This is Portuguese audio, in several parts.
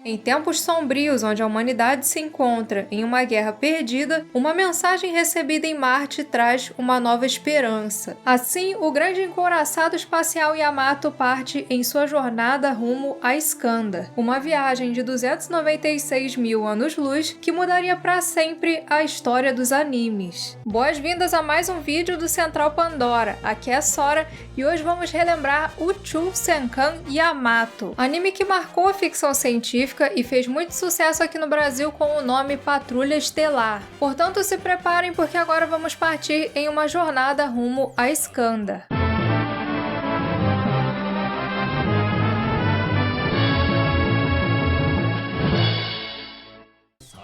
Em tempos sombrios onde a humanidade se encontra em uma guerra perdida, uma mensagem recebida em Marte traz uma nova esperança. Assim, o grande encouraçado espacial Yamato parte em sua jornada rumo a Skandar, uma viagem de 296 mil anos-luz que mudaria para sempre a história dos animes. Boas-vindas a mais um vídeo do Central Pandora, aqui é a Sora e hoje vamos relembrar o Uchu Senkan Yamato, anime que marcou a ficção científica e fez muito sucesso aqui no Brasil com o nome Patrulha Estelar. Portanto, se preparem porque agora vamos partir em uma jornada rumo a Skandar.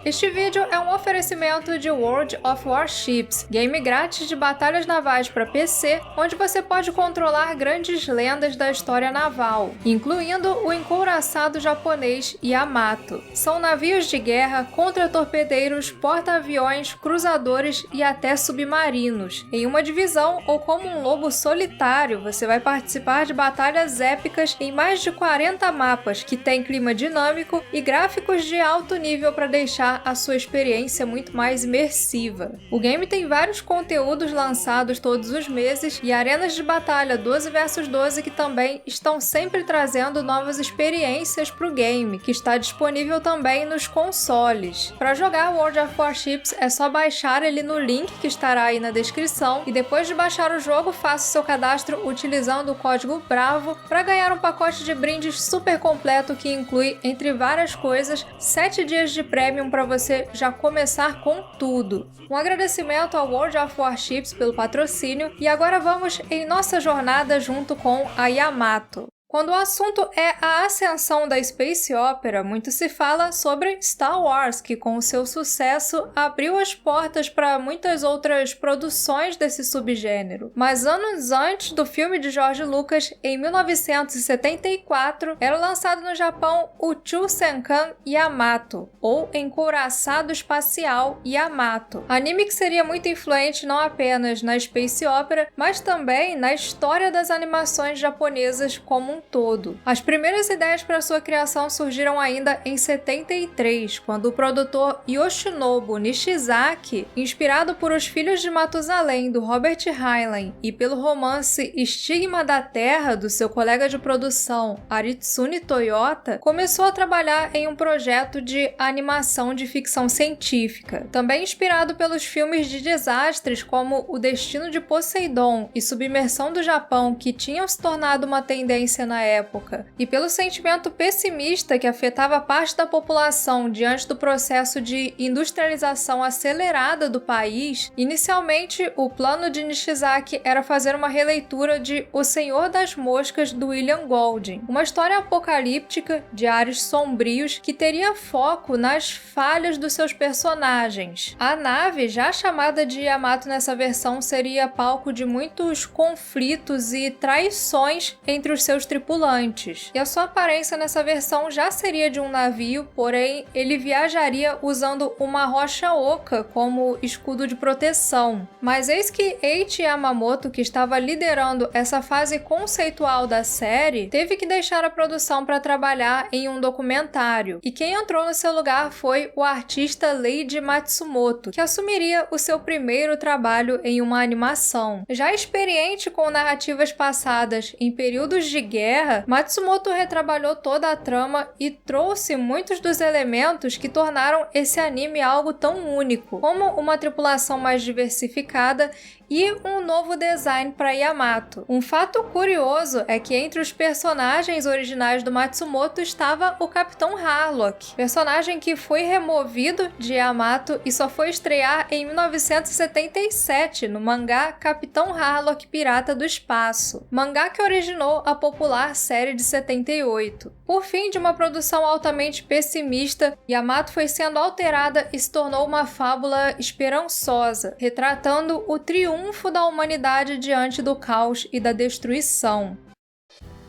Este vídeo é um oferecimento de World of Warships, game grátis de batalhas navais para PC, onde você pode controlar grandes lendas da história naval, incluindo o encouraçado japonês Yamato. São navios de guerra, contra-torpedeiros, porta-aviões, cruzadores e até submarinos. Em uma divisão ou como um lobo solitário, você vai participar de batalhas épicas em mais de 40 mapas, que têm clima dinâmico e gráficos de alto nível para deixar a sua experiência muito mais imersiva. O game tem vários conteúdos lançados todos os meses e arenas de batalha 12 vs 12 que também estão sempre trazendo novas experiências para o game, que está disponível também nos consoles. Para jogar World of Warships é só baixar ele no link que estará aí na descrição e depois de baixar o jogo faça seu cadastro utilizando o código BRAVO para ganhar um pacote de brindes super completo que inclui, entre várias coisas, 7 dias de Premium para você já começar com tudo. Um agradecimento ao World of Warships pelo patrocínio e agora vamos em nossa jornada junto com a Yamato. Quando o assunto é a ascensão da Space Opera, muito se fala sobre Star Wars, que com o seu sucesso abriu as portas para muitas outras produções desse subgênero. Mas anos antes do filme de George Lucas, em 1974, era lançado no Japão o Uchu Senkan Yamato, ou Encouraçado Espacial Yamato. Anime que seria muito influente não apenas na Space Opera, mas também na história das animações japonesas como um todo. As primeiras ideias para sua criação surgiram ainda em 73, quando o produtor Yoshinobu Nishizaki, inspirado por Os Filhos de Matusalém, do Robert Heinlein, e pelo romance Estigma da Terra, do seu colega de produção Aritsune Toyota, começou a trabalhar em um projeto de animação de ficção científica. Também inspirado pelos filmes de desastres como O Destino de Poseidon e Submersão do Japão, que tinham se tornado uma tendência na época, e pelo sentimento pessimista que afetava parte da população diante do processo de industrialização acelerada do país, inicialmente o plano de Nishizaki era fazer uma releitura de O Senhor das Moscas, do William Golding, uma história apocalíptica de ares sombrios que teria foco nas falhas dos seus personagens. A nave, já chamada de Yamato nessa versão, seria palco de muitos conflitos e traições entre os seus tripulantes, e a sua aparência nessa versão já seria de um navio, porém ele viajaria usando uma rocha oca como escudo de proteção. Mas eis que Eiichi Yamamoto, que estava liderando essa fase conceitual da série, teve que deixar a produção para trabalhar em um documentário, e quem entrou no seu lugar foi o artista Leiji Matsumoto, que assumiria o seu primeiro trabalho em uma animação. Já experiente com narrativas passadas em períodos de guerra, Matsumoto retrabalhou toda a trama e trouxe muitos dos elementos que tornaram esse anime algo tão único, como uma tripulação mais diversificada e um novo design para Yamato. Um fato curioso é que entre os personagens originais do Matsumoto estava o Capitão Harlock, personagem que foi removido de Yamato e só foi estrear em 1977 no mangá Capitão Harlock Pirata do Espaço, mangá que originou a popular série de 78. Por fim de uma produção altamente pessimista, Yamato foi sendo alterada e se tornou uma fábula esperançosa, retratando o triunfo da humanidade diante do caos e da destruição.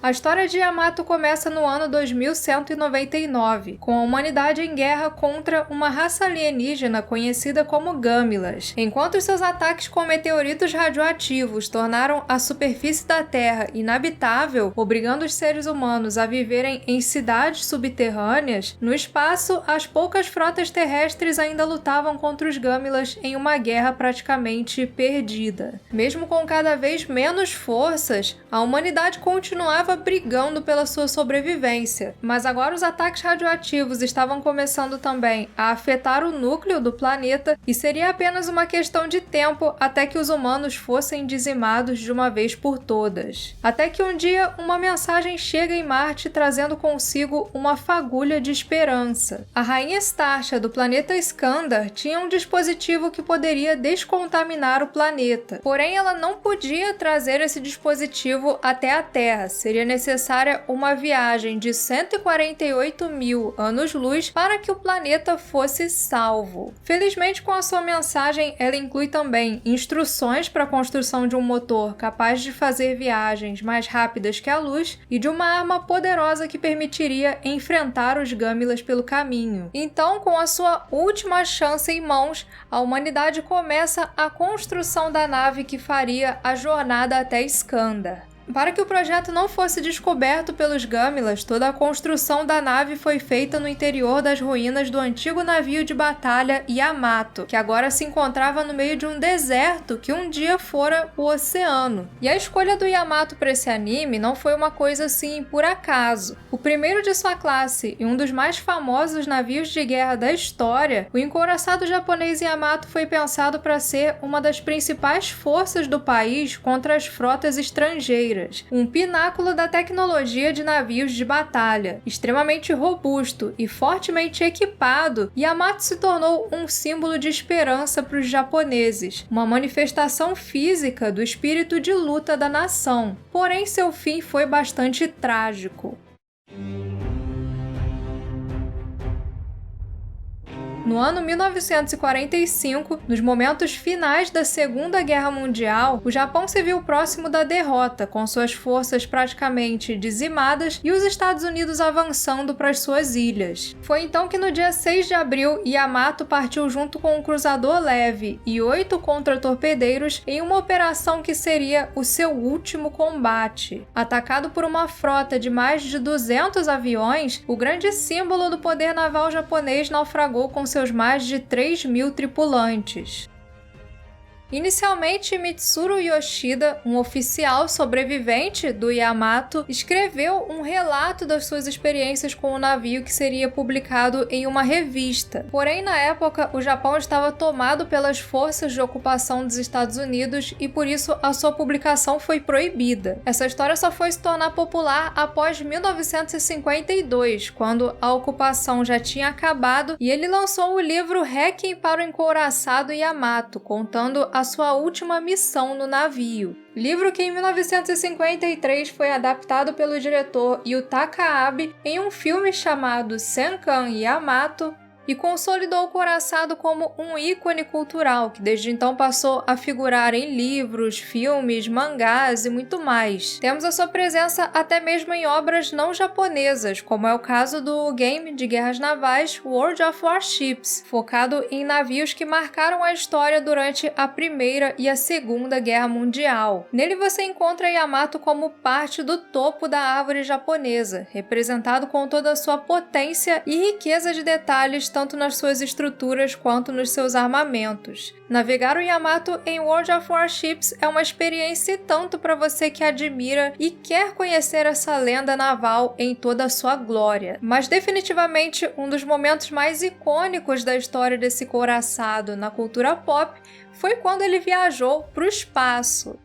A história de Yamato começa no ano 2199, com a humanidade em guerra contra uma raça alienígena conhecida como Gamilas. Enquanto seus ataques com meteoritos radioativos tornaram a superfície da Terra inabitável, obrigando os seres humanos a viverem em cidades subterrâneas, no espaço, as poucas frotas terrestres ainda lutavam contra os Gamilas em uma guerra praticamente perdida. Mesmo com cada vez menos forças, a humanidade continuava brigando pela sua sobrevivência, mas agora os ataques radioativos estavam começando também a afetar o núcleo do planeta e seria apenas uma questão de tempo até que os humanos fossem dizimados de uma vez por todas. Até que um dia uma mensagem chega em Marte trazendo consigo uma fagulha de esperança. A rainha Starsha do planeta Skandar tinha um dispositivo que poderia descontaminar o planeta, porém ela não podia trazer esse dispositivo até a Terra. Seria necessária uma viagem de 148.000 anos-luz para que o planeta fosse salvo. Felizmente, com a sua mensagem, ela inclui também instruções para a construção de um motor capaz de fazer viagens mais rápidas que a luz e de uma arma poderosa que permitiria enfrentar os Gamilas pelo caminho. Então, com a sua última chance em mãos, a humanidade começa a construção da nave que faria a jornada até Skandar. Para que o projeto não fosse descoberto pelos Gamilas, toda a construção da nave foi feita no interior das ruínas do antigo navio de batalha Yamato, que agora se encontrava no meio de um deserto que um dia fora o oceano. E a escolha do Yamato para esse anime não foi uma coisa assim por acaso. O primeiro de sua classe e um dos mais famosos navios de guerra da história, o encouraçado japonês Yamato foi pensado para ser uma das principais forças do país contra as frotas estrangeiras. Um pináculo da tecnologia de navios de batalha. Extremamente robusto e fortemente equipado, Yamato se tornou um símbolo de esperança para os japoneses, uma manifestação física do espírito de luta da nação. Porém, seu fim foi bastante trágico. No ano 1945, nos momentos finais da Segunda Guerra Mundial, o Japão se viu próximo da derrota, com suas forças praticamente dizimadas e os Estados Unidos avançando para as suas ilhas. Foi então que no dia 6 de abril, Yamato partiu junto com um cruzador leve e 8 contratorpedeiros em uma operação que seria o seu último combate. Atacado por uma frota de mais de 200 aviões, o grande símbolo do poder naval japonês naufragou com seus mais de 3.000 tripulantes. Inicialmente, Mitsuru Yoshida, um oficial sobrevivente do Yamato, escreveu um relato das suas experiências com o navio que seria publicado em uma revista. Porém, na época, o Japão estava tomado pelas forças de ocupação dos Estados Unidos e, por isso, a sua publicação foi proibida. Essa história só foi se tornar popular após 1952, quando a ocupação já tinha acabado e ele lançou o livro Requiem para o Encouraçado Yamato, contando a sua última missão no navio. Livro que em 1953 foi adaptado pelo diretor Yutaka Abe em um filme chamado Senkan Yamato e consolidou o Couraçado como um ícone cultural, que desde então passou a figurar em livros, filmes, mangás e muito mais. Temos a sua presença até mesmo em obras não japonesas, como é o caso do game de guerras navais World of Warships, focado em navios que marcaram a história durante a Primeira e a Segunda Guerra Mundial. Nele você encontra Yamato como parte do topo da árvore japonesa, representado com toda a sua potência e riqueza de detalhes tanto nas suas estruturas quanto nos seus armamentos. Navegar o Yamato em World of Warships é uma experiência tanto para você que admira e quer conhecer essa lenda naval em toda a sua glória. Mas definitivamente um dos momentos mais icônicos da história desse couraçado na cultura pop foi quando ele viajou para o espaço.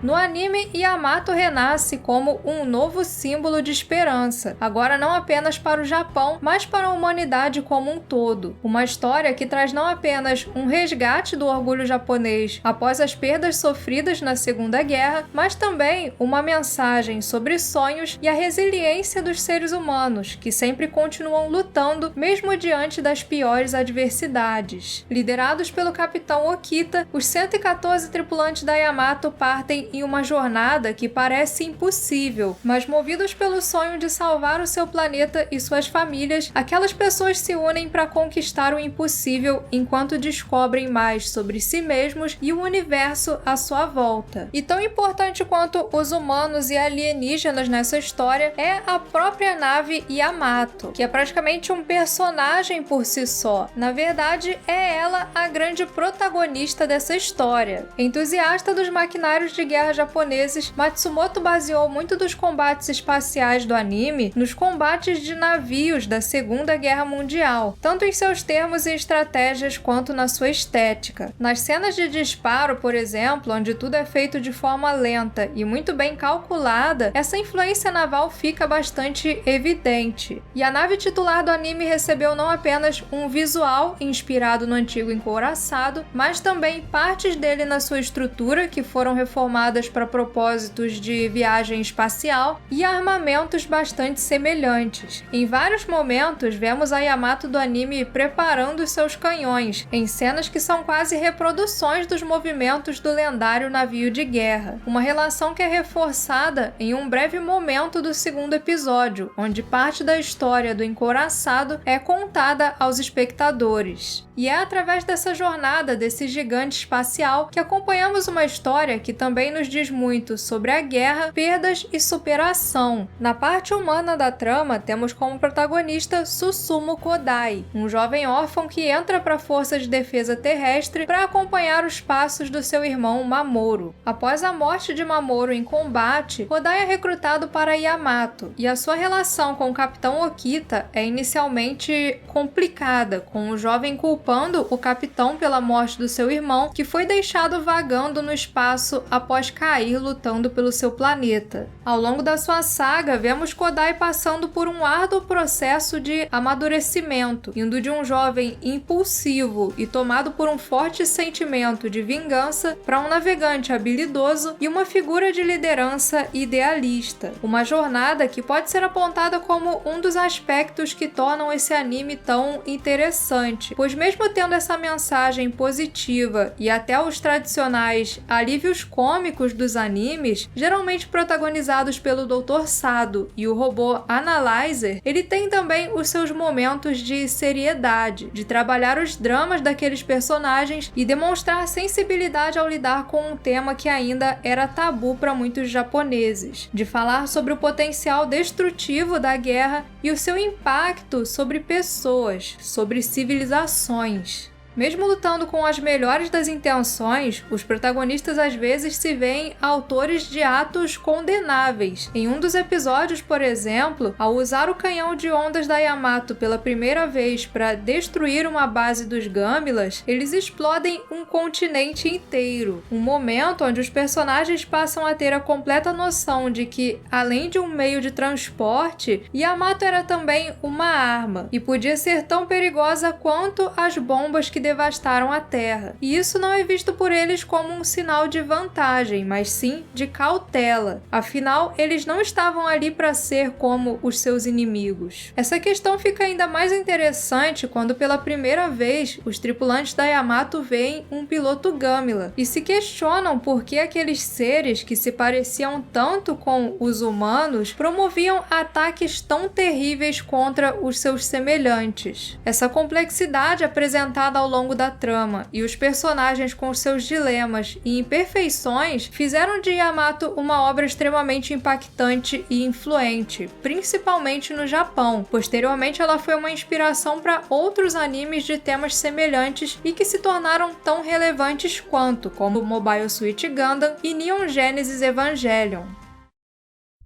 No anime, Yamato renasce como um novo símbolo de esperança, agora não apenas para o Japão, mas para a humanidade como um todo. Uma história que traz não apenas um resgate do orgulho japonês após as perdas sofridas na Segunda Guerra, mas também uma mensagem sobre sonhos e a resiliência dos seres humanos, que sempre continuam lutando mesmo diante das piores adversidades. Liderados pelo capitão Okita, os 114 tripulantes da Yamato partem em uma jornada que parece impossível, mas movidos pelo sonho de salvar o seu planeta e suas famílias, aquelas pessoas se unem para conquistar o impossível enquanto descobrem mais sobre si mesmos e o universo à sua volta. E tão importante quanto os humanos e alienígenas nessa história é a própria nave Yamato, que é praticamente um personagem por si só. Na verdade, é ela a grande protagonista dessa história. Entusiasta dos maquinários de guerra japoneses, Matsumoto baseou muito dos combates espaciais do anime nos combates de navios da Segunda Guerra Mundial, tanto em seus termos e estratégias quanto na sua estética. Nas cenas de disparo, por exemplo, onde tudo é feito de forma lenta e muito bem calculada, essa influência naval fica bastante evidente. E a nave titular do anime recebeu não apenas um visual inspirado no antigo encouraçado, mas também partes dele na sua estrutura que foram reformadas para propósitos de viagem espacial e armamentos bastante semelhantes. Em vários momentos, vemos a Yamato do anime preparando os seus canhões, em cenas que são quase reproduções dos movimentos do lendário navio de guerra. Uma relação que é reforçada em um breve momento do segundo episódio, onde parte da história do encouraçado é contada aos espectadores. E é através dessa jornada desse gigante espacial que acompanhamos uma história que também nos diz muito sobre a guerra, perdas e superação. Na parte humana da trama, temos como protagonista Susumu Kodai, um jovem órfão que entra para a Força de Defesa Terrestre para acompanhar os passos do seu irmão Mamoru. Após a morte de Mamoru em combate, Kodai é recrutado para Yamato, e a sua relação com o Capitão Okita é inicialmente complicada, com o jovem culpando o capitão pela morte do seu irmão, que foi deixado vagando no espaço após cair lutando pelo seu planeta. Ao longo da sua saga, vemos Kodai passando por um árduo processo de amadurecimento, indo de um jovem impulsivo e tomado por um forte sentimento de vingança para um navegante habilidoso e uma figura de liderança idealista. Uma jornada que pode ser apontada como um dos aspectos que tornam esse anime tão interessante, pois mesmo tendo essa mensagem positiva e até os tradicionais alívios cômicos dos animes, geralmente protagonizados pelo Dr. Sado e o robô Analyzer, ele tem também os seus momentos de seriedade, de trabalhar os dramas daqueles personagens e demonstrar sensibilidade ao lidar com um tema que ainda era tabu para muitos japoneses, de falar sobre o potencial destrutivo da guerra e o seu impacto sobre pessoas, sobre civilizações. Mesmo lutando com as melhores das intenções, os protagonistas às vezes se veem autores de atos condenáveis. Em um dos episódios, por exemplo, ao usar o canhão de ondas da Yamato pela primeira vez para destruir uma base dos Gamilas, eles explodem um continente inteiro. Um momento onde os personagens passam a ter a completa noção de que, além de um meio de transporte, Yamato era também uma arma e podia ser tão perigosa quanto as bombas que devastaram a Terra. E isso não é visto por eles como um sinal de vantagem, mas sim de cautela. Afinal, eles não estavam ali para ser como os seus inimigos. Essa questão fica ainda mais interessante quando pela primeira vez os tripulantes da Yamato veem um piloto Gamila e se questionam por que aqueles seres que se pareciam tanto com os humanos promoviam ataques tão terríveis contra os seus semelhantes. Essa complexidade apresentada ao longo da trama e os personagens com seus dilemas e imperfeições fizeram de Yamato uma obra extremamente impactante e influente, principalmente no Japão. Posteriormente, ela foi uma inspiração para outros animes de temas semelhantes e que se tornaram tão relevantes quanto, como Mobile Suit Gundam e Neon Genesis Evangelion.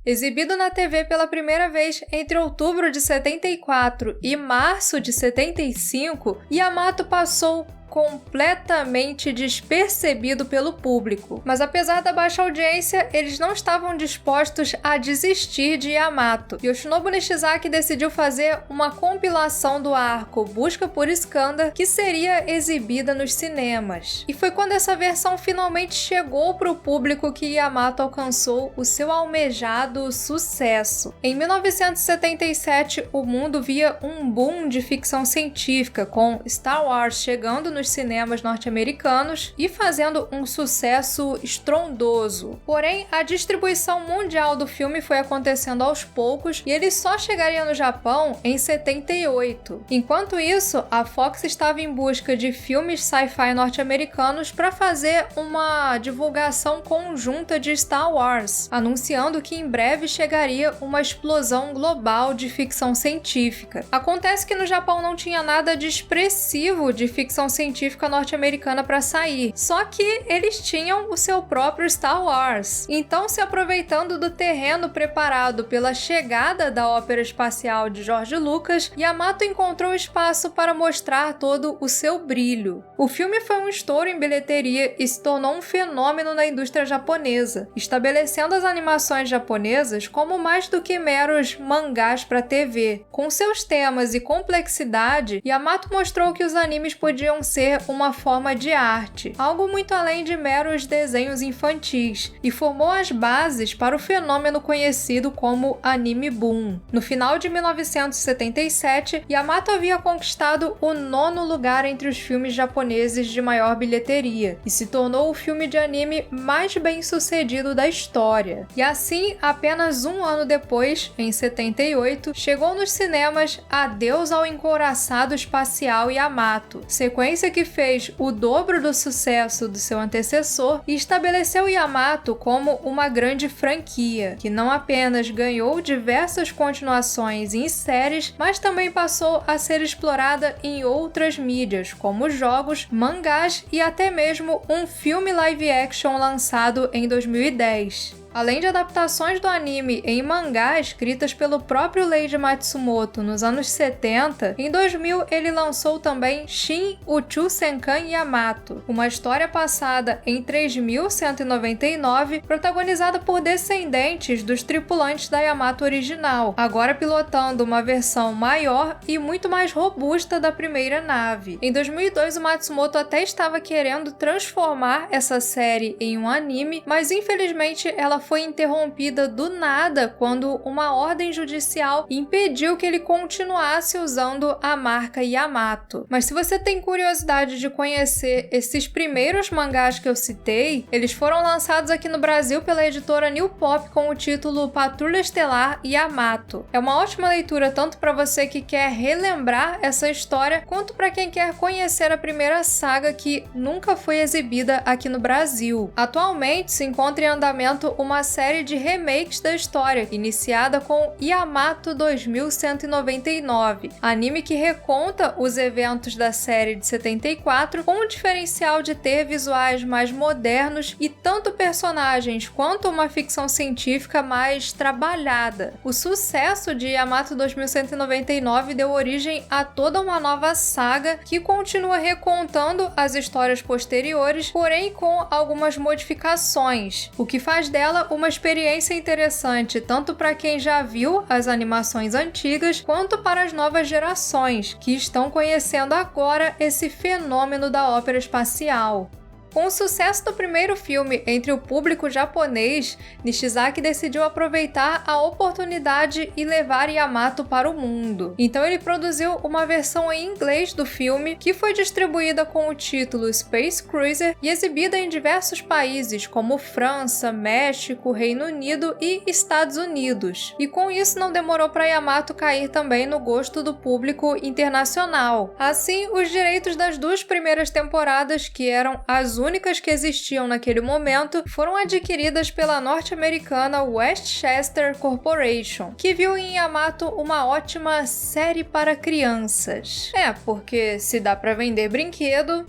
Exibido na TV pela primeira vez entre outubro de 74 e março de 75, Yamato passou completamente despercebido pelo público. Mas apesar da baixa audiência, eles não estavam dispostos a desistir de Yamato. Yoshinobu Nishizaki decidiu fazer uma compilação do arco Busca por Skandar, que seria exibida nos cinemas. E foi quando essa versão finalmente chegou para o público que Yamato alcançou o seu almejado sucesso. Em 1977, o mundo via um boom de ficção científica, com Star Wars chegando nos nos cinemas norte-americanos e fazendo um sucesso estrondoso. Porém, a distribuição mundial do filme foi acontecendo aos poucos e ele só chegaria no Japão em 78. Enquanto isso, a Fox estava em busca de filmes sci-fi norte-americanos para fazer uma divulgação conjunta de Star Wars, anunciando que em breve chegaria uma explosão global de ficção científica. Acontece que no Japão não tinha nada de expressivo de ficção científica norte-americana para sair, só que eles tinham o seu próprio Star Wars. Então, se aproveitando do terreno preparado pela chegada da ópera espacial de George Lucas, Yamato encontrou espaço para mostrar todo o seu brilho. O filme foi um estouro em bilheteria e se tornou um fenômeno na indústria japonesa, estabelecendo as animações japonesas como mais do que meros mangás para TV. Com seus temas e complexidade, Yamato mostrou que os animes podiam ser uma forma de arte, algo muito além de meros desenhos infantis, e formou as bases para o fenômeno conhecido como anime boom. No final de 1977, Yamato havia conquistado o 9º lugar entre os filmes japoneses de maior bilheteria e se tornou o filme de anime mais bem-sucedido da história. E assim, apenas um ano depois, em 78, chegou nos cinemas Adeus ao Encouraçado Espacial Yamato, sequência que fez o dobro do sucesso do seu antecessor e estabeleceu Yamato como uma grande franquia, que não apenas ganhou diversas continuações em séries, mas também passou a ser explorada em outras mídias, como jogos, mangás e até mesmo um filme live action lançado em 2010. Além de adaptações do anime em mangá escritas pelo próprio Leiji Matsumoto nos anos 70, em 2000 ele lançou também Shin Uchu Senkan Yamato, uma história passada em 3199, protagonizada por descendentes dos tripulantes da Yamato original, agora pilotando uma versão maior e muito mais robusta da primeira nave. Em 2002, o Matsumoto até estava querendo transformar essa série em um anime, mas infelizmente ela foi interrompida do nada quando uma ordem judicial impediu que ele continuasse usando a marca Yamato. Mas se você tem curiosidade de conhecer esses primeiros mangás que eu citei, eles foram lançados aqui no Brasil pela editora New Pop com o título Patrulha Estelar Yamato. É uma ótima leitura tanto para você que quer relembrar essa história, quanto para quem quer conhecer a primeira saga que nunca foi exibida aqui no Brasil. Atualmente se encontra em andamento uma série de remakes da história, iniciada com Yamato 2199, anime que reconta os eventos da série de 74, com o diferencial de ter visuais mais modernos e tanto personagens quanto uma ficção científica mais trabalhada. O sucesso de Yamato 2199 deu origem a toda uma nova saga que continua recontando as histórias posteriores, porém com algumas modificações, o que faz dela uma experiência interessante tanto para quem já viu as animações antigas, quanto para as novas gerações, que estão conhecendo agora esse fenômeno da ópera espacial. Com o sucesso do primeiro filme entre o público japonês, Nishizaki decidiu aproveitar a oportunidade e levar Yamato para o mundo. Então ele produziu uma versão em inglês do filme, que foi distribuída com o título Space Cruiser e exibida em diversos países como França, México, Reino Unido e Estados Unidos. E com isso não demorou para Yamato cair também no gosto do público internacional. Assim, os direitos das 2 primeiras temporadas, que eram as únicas que existiam naquele momento, foram adquiridas pela norte-americana Westchester Corporation, que viu em Yamato uma ótima série para crianças. Porque se dá para vender brinquedo...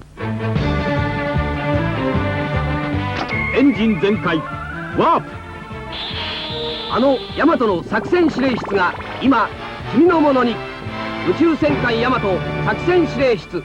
Engine 全開 Warp ヤマトの作戦指令室が今君のものに宇宙戦艦ヤマト作戦指令室。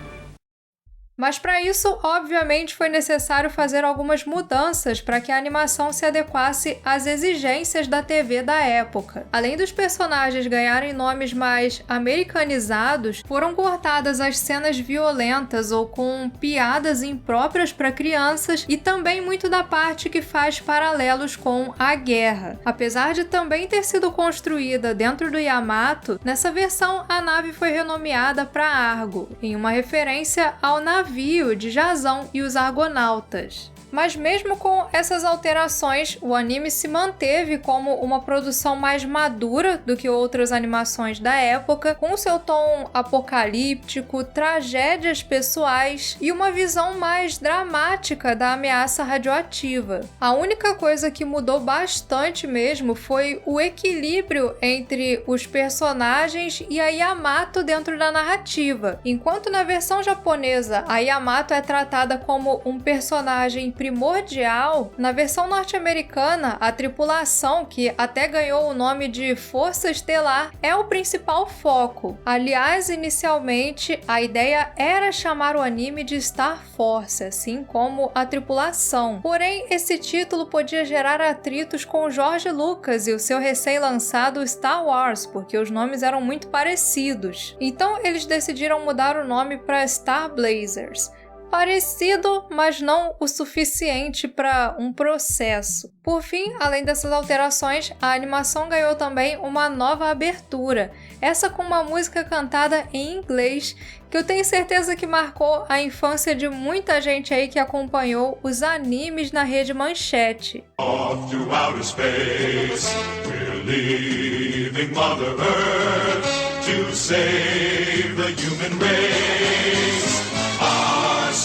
Mas para isso, obviamente, foi necessário fazer algumas mudanças para que a animação se adequasse às exigências da TV da época. Além dos personagens ganharem nomes mais americanizados, foram cortadas as cenas violentas ou com piadas impróprias para crianças e também muito da parte que faz paralelos com a guerra. Apesar de também ter sido construída dentro do Yamato, nessa versão a nave foi renomeada para Argo, em uma referência ao navio navio de Jazão e os Argonautas. Mas mesmo com essas alterações, o anime se manteve como uma produção mais madura do que outras animações da época, com seu tom apocalíptico, tragédias pessoais e uma visão mais dramática da ameaça radioativa. A única coisa que mudou bastante mesmo foi o equilíbrio entre os personagens e a Yamato dentro da narrativa. Enquanto na versão japonesa a Yamato é tratada como um personagem primordial, na versão norte-americana, a tripulação, que até ganhou o nome de Força Estelar, é o principal foco. Aliás, inicialmente, a ideia era chamar o anime de Star Force, assim como a tripulação. Porém, esse título podia gerar atritos com George Lucas e o seu recém-lançado Star Wars, porque os nomes eram muito parecidos. Então, eles decidiram mudar o nome para Star Blazers. Parecido, mas não o suficiente para um processo. Por fim, além dessas alterações, a animação ganhou também uma nova abertura, essa com uma música cantada em inglês, que eu tenho certeza que marcou a infância de muita gente aí que acompanhou os animes na rede Manchete. Off to outer space, we're leaving Mother Earth to save the human race.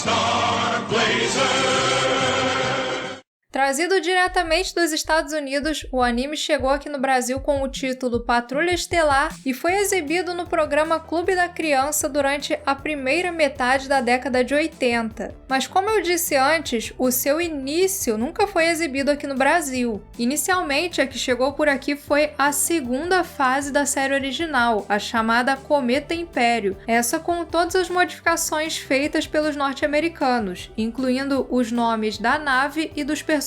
Star Blazer. Trazido diretamente dos Estados Unidos, o anime chegou aqui no Brasil com o título Patrulha Estelar e foi exibido no programa Clube da Criança durante a primeira metade da década de 80. Mas como eu disse antes, o seu início nunca foi exibido aqui no Brasil. Inicialmente, a que chegou por aqui foi a segunda fase da série original, a chamada Cometa Império, essa com todas as modificações feitas pelos norte-americanos, incluindo os nomes da nave e dos personagens.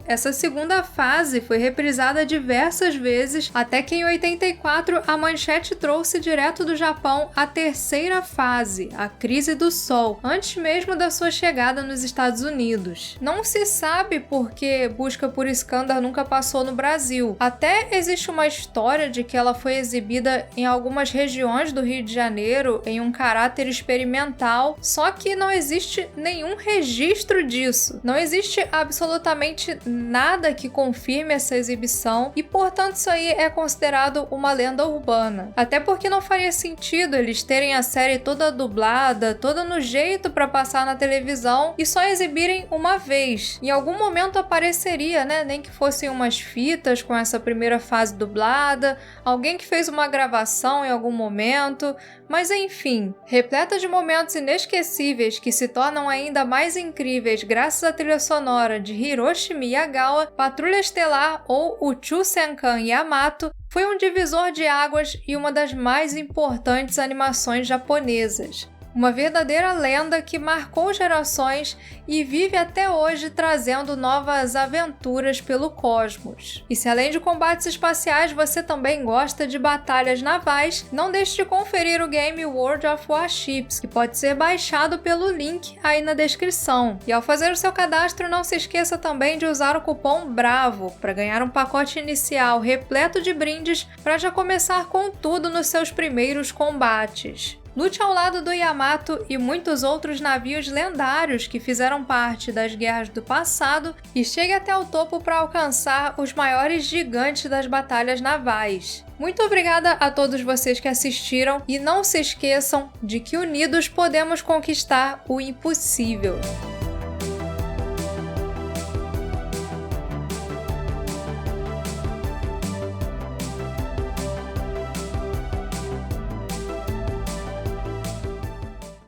Essa segunda fase foi reprisada diversas vezes, até que em 84 a Manchete trouxe direto do Japão a terceira fase, a Crise do Sol, antes mesmo da sua chegada nos Estados Unidos. Não se sabe por que Busca por Skandar nunca passou no Brasil. Até existe uma história de que ela foi exibida em algumas regiões do Rio de Janeiro em um caráter experimental, só que não existe nenhum registro disso. Não existe absolutamente nada que confirme essa exibição e, portanto, isso aí é considerado uma lenda urbana. Até porque não faria sentido eles terem a série toda dublada, toda no jeito para passar na televisão e só exibirem uma vez. Em algum momento apareceria, né? Nem que fossem umas fitas com essa primeira fase dublada, alguém que fez uma gravação em algum momento, mas enfim, repleta de momentos inesquecíveis que se tornam ainda mais incríveis graças à trilha sonora de Hiroshi Miyagawa, Patrulha Estelar ou o Chusenkan Yamato foi um divisor de águas e uma das mais importantes animações japonesas. Uma verdadeira lenda que marcou gerações e vive até hoje trazendo novas aventuras pelo cosmos. E se além de combates espaciais você também gosta de batalhas navais, não deixe de conferir o game World of Warships, que pode ser baixado pelo link aí na descrição. E ao fazer o seu cadastro, não se esqueça também de usar o cupom BRAVO para ganhar um pacote inicial repleto de brindes para já começar com tudo nos seus primeiros combates. Lute ao lado do Yamato e muitos outros navios lendários que fizeram parte das guerras do passado e chegue até o topo para alcançar os maiores gigantes das batalhas navais. Muito obrigada a todos vocês que assistiram e não se esqueçam de que unidos podemos conquistar o impossível.